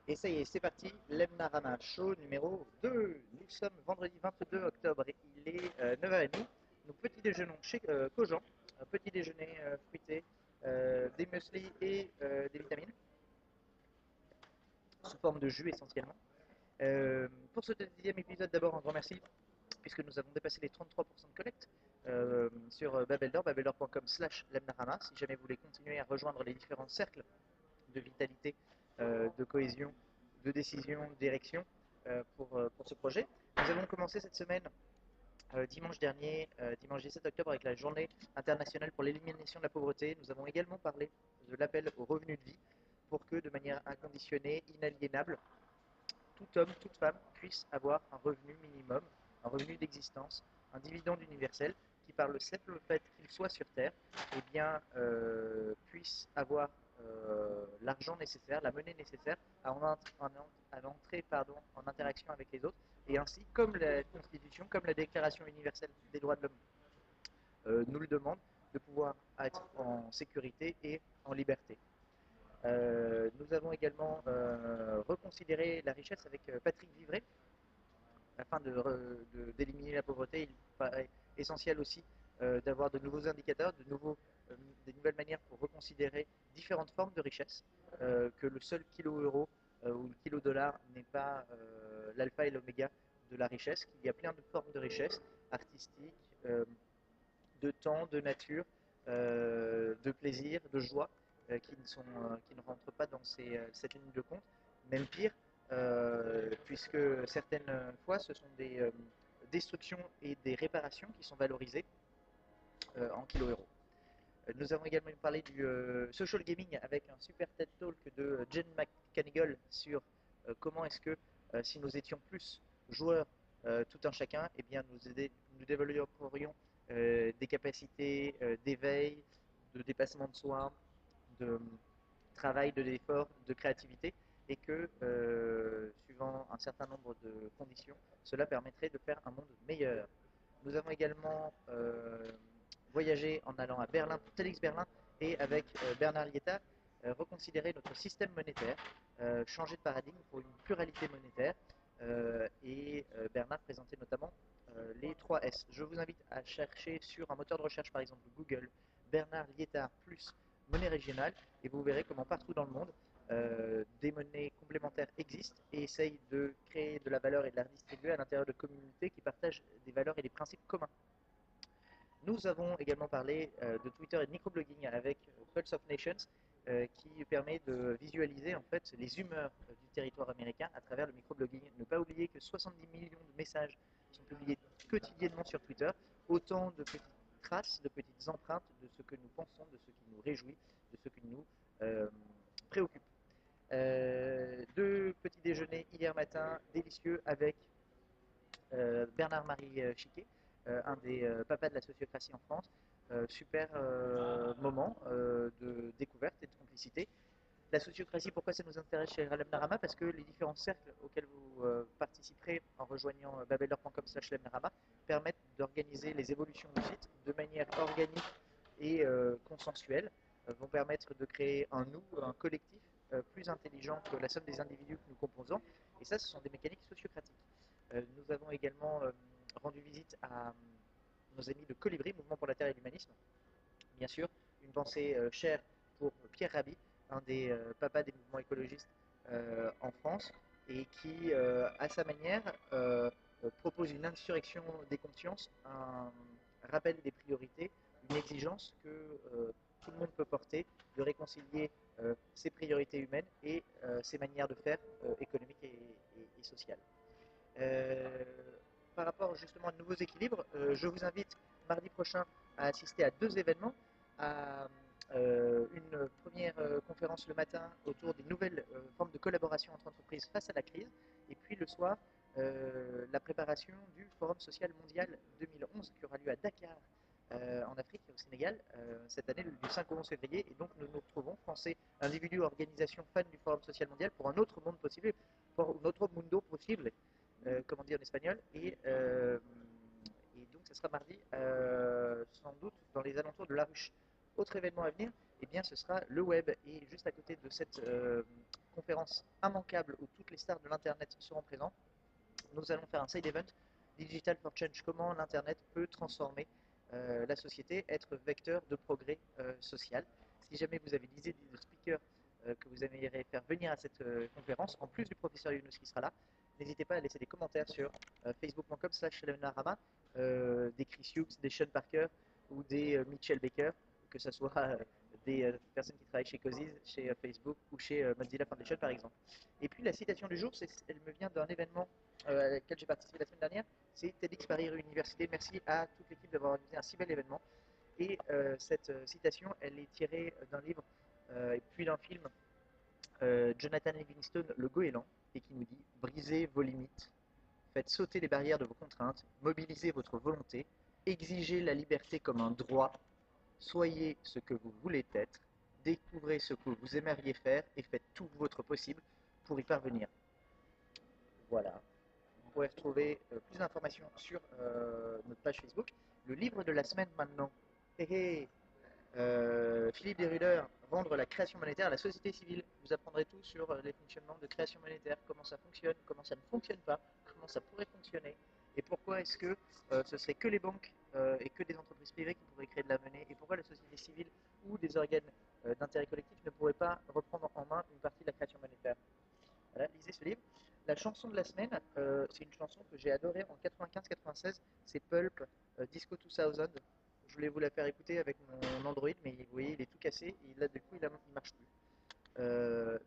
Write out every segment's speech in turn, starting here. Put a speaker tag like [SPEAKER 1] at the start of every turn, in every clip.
[SPEAKER 1] Et ça y est, c'est parti, l'Emnarama Show numéro 2. Nous sommes vendredi 22 octobre et il est 9h30. Nous petit déjeunons chez Cogent, un petit déjeuner fruité, des muesli et des vitamines, sous forme de jus essentiellement. Pour ce deuxième épisode, d'abord un grand merci, puisque nous avons dépassé les 33% de collecte sur Babeldor, babeldor.com/lemnarama. Si jamais vous voulez continuer à rejoindre les différents cercles de vitalité, de cohésion, de décision, de direction pour ce projet. Nous avons commencé cette semaine, dimanche dernier, dimanche 17 octobre, avec la journée internationale pour l'élimination de la pauvreté. Nous avons également parlé de l'appel au revenu de vie pour que, de manière inconditionnée, inaliénable, tout homme, toute femme puisse avoir un revenu minimum, un revenu d'existence, un dividende universel qui, par le simple fait qu'il soit sur Terre, eh bien, puisse avoir l'argent nécessaire, la monnaie nécessaire à entrer en interaction avec les autres, et ainsi, comme la Constitution, comme la Déclaration universelle des droits de l'homme nous le demande, de pouvoir être en sécurité et en liberté. Nous avons également reconsidéré la richesse avec Patrick Vivray, afin d'éliminer la pauvreté. Il paraît essentiel aussi d'avoir de nouveaux indicateurs, des nouvelles manières pour reconsidérer différentes formes de richesse, que le seul kilo euro ou le kilo dollar n'est pas l'alpha et l'oméga de la richesse, qu'il y a plein de formes de richesse artistique, de temps, de nature, de plaisir, de joie, qui ne rentrent pas dans cette ligne de compte. Même pire, puisque certaines fois, ce sont des destructions et des réparations qui sont valorisées en kilo euros. Nous avons également parlé du social gaming avec un super TED Talk de Jen McCanigal sur comment est-ce que si nous étions plus joueurs tout un chacun, eh bien nous développerions des capacités d'éveil, de dépassement de soi, de travail, de l'effort, de créativité, et que, suivant un certain nombre de conditions, cela permettrait de faire un monde meilleur. Nous avons également voyagé en allant à Berlin pour TEDx Berlin et avec Bernard Lietard, reconsidérer notre système monétaire, changer de paradigme pour une pluralité monétaire, et Bernard présentait notamment les 3 S. Je vous invite à chercher sur un moteur de recherche, par exemple Google, Bernard Lietard plus monnaie régionale, et vous verrez comment partout dans le monde, des monnaies complémentaires existent et essayent de créer de la valeur et de la redistribuer à l'intérieur de communautés qui partagent des valeurs et des principes communs. Nous avons également parlé de Twitter et de microblogging avec Pulse of Nations, qui permet de visualiser en fait les humeurs du territoire américain à travers le microblogging. Ne pas oublier que 70 millions de messages sont publiés quotidiennement sur Twitter, autant de petites traces, de petites empreintes de ce que nous pensons, de ce qui nous réjouit, de ce qui nous préoccupe. 2 petits déjeuners hier matin délicieux avec Bernard-Marie Chiquet, un des papas de la sociocratie en France. Super moment de découverte et de complicité. La sociocratie, pourquoi ça nous intéresse chez Lemnarama? Parce que les différents cercles auxquels vous participerez en rejoignant babelor.com/lemnarama permettent d'organiser les évolutions du site de manière organique et consensuelle, vont permettre de créer un nous, un collectif plus intelligent que la somme des individus que nous composons. Et ça, ce sont des mécaniques sociocratiques. Nous avons également rendu visite à nos amis de Colibri, Mouvement pour la Terre et l'Humanisme. Bien sûr, une pensée chère pour Pierre Rabhi, un des papas des mouvements écologistes en France, et qui, à sa manière, propose une insurrection des consciences, un rappel des priorités, une exigence que tout le monde peut porter, de réconcilier ses priorités humaines et ses manières de faire économiques et sociales. Euh, Par rapport justement à de nouveaux équilibres, je vous invite mardi prochain à assister à 2 événements, à une première conférence le matin autour des nouvelles formes de collaboration entre entreprises face à la crise, et puis le soir, la préparation du Forum social mondial 2011 qui aura lieu à Dakar, en Afrique, au Sénégal, cette année, du 5 au 11 février. Et donc, nous nous retrouvons, Français, individus, organisations, fans du Forum social mondial, pour un autre monde possible, pour un autre mundo possible, comme on dit en espagnol. Et donc, ça sera mardi, sans doute, dans les alentours de La Ruche. Autre événement à venir, eh bien, ce sera le web. Et juste à côté de cette conférence immanquable où toutes les stars de l'internet seront présentes. Nous allons faire un side event Digital for Change, comment l'internet peut transformer la société, être vecteur de progrès social. Si jamais vous avez des idées de speakers que vous aimeriez faire venir à cette conférence, en plus du professeur Younous qui sera là, n'hésitez pas à laisser des commentaires sur facebook.com/Lenarama, des Chris Hughes, des Sean Parker ou des Mitchell Baker, que ce soit des personnes qui travaillent chez Coziz, chez Facebook ou chez Mozilla Foundation par exemple. Et puis la citation du jour, elle me vient d'un événement à laquelle j'ai participé la semaine dernière, c'est TEDx Paris Université. Merci à toute l'équipe d'avoir organisé un si bel événement. Et cette citation, elle est tirée d'un livre et puis d'un film, Jonathan Livingstone, Le Goéland, et qui nous dit: brisez vos limites, faites sauter les barrières de vos contraintes, mobilisez votre volonté, exigez la liberté comme un droit, soyez ce que vous voulez être, découvrez ce que vous aimeriez faire et faites tout votre possible pour y parvenir. Voilà. Vous pourrez retrouver plus d'informations sur notre page Facebook. Le livre de la semaine maintenant. Philippe Desruder, vendre la création monétaire à la société civile. Vous apprendrez tout sur les fonctionnements de création monétaire, comment ça fonctionne, comment ça ne fonctionne pas, comment ça pourrait fonctionner, et pourquoi est-ce que ce serait que les banques et que des entreprises privées qui pourraient créer de la monnaie, et pourquoi la société civile ou des organes d'intérêt collectif ne pourraient pas reprendre en main une partie de la création monétaire. Voilà, lisez ce livre. La chanson de la semaine, c'est une chanson que j'ai adorée en 95-96, c'est Pulp, Disco 2000. Je voulais vous la faire écouter avec mon Android, mais vous voyez, il est tout cassé, et là, du coup, il marche plus.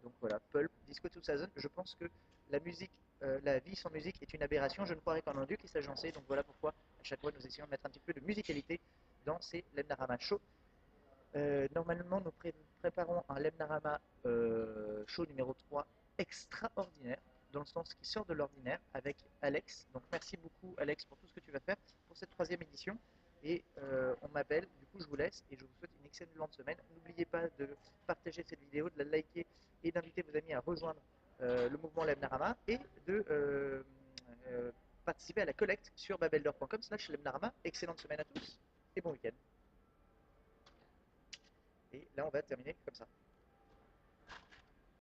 [SPEAKER 1] Donc voilà, Pulp, Disco 2000. Je pense que la musique, la vie sans musique est une aberration. Je ne croirais qu'en un Dieu qui s'agençait. Donc voilà pourquoi, à chaque fois, nous essayons de mettre un petit peu de musicalité dans ces Lemnarama Show. Normalement, nous préparons un Lemnarama show numéro 3 extraordinaire, dans le sens qui sort de l'ordinaire, avec Alex. Donc merci beaucoup Alex pour tout ce que tu vas faire pour cette 3e édition. Et on m'appelle, du coup je vous laisse et je vous souhaite une excellente semaine. N'oubliez pas de partager cette vidéo, de la liker et d'inviter vos amis à rejoindre le mouvement Lemnarama et de participer à la collecte sur babeldor.com/Lemnarama. Excellente semaine à tous et bon week-end. Et là, on va terminer comme ça.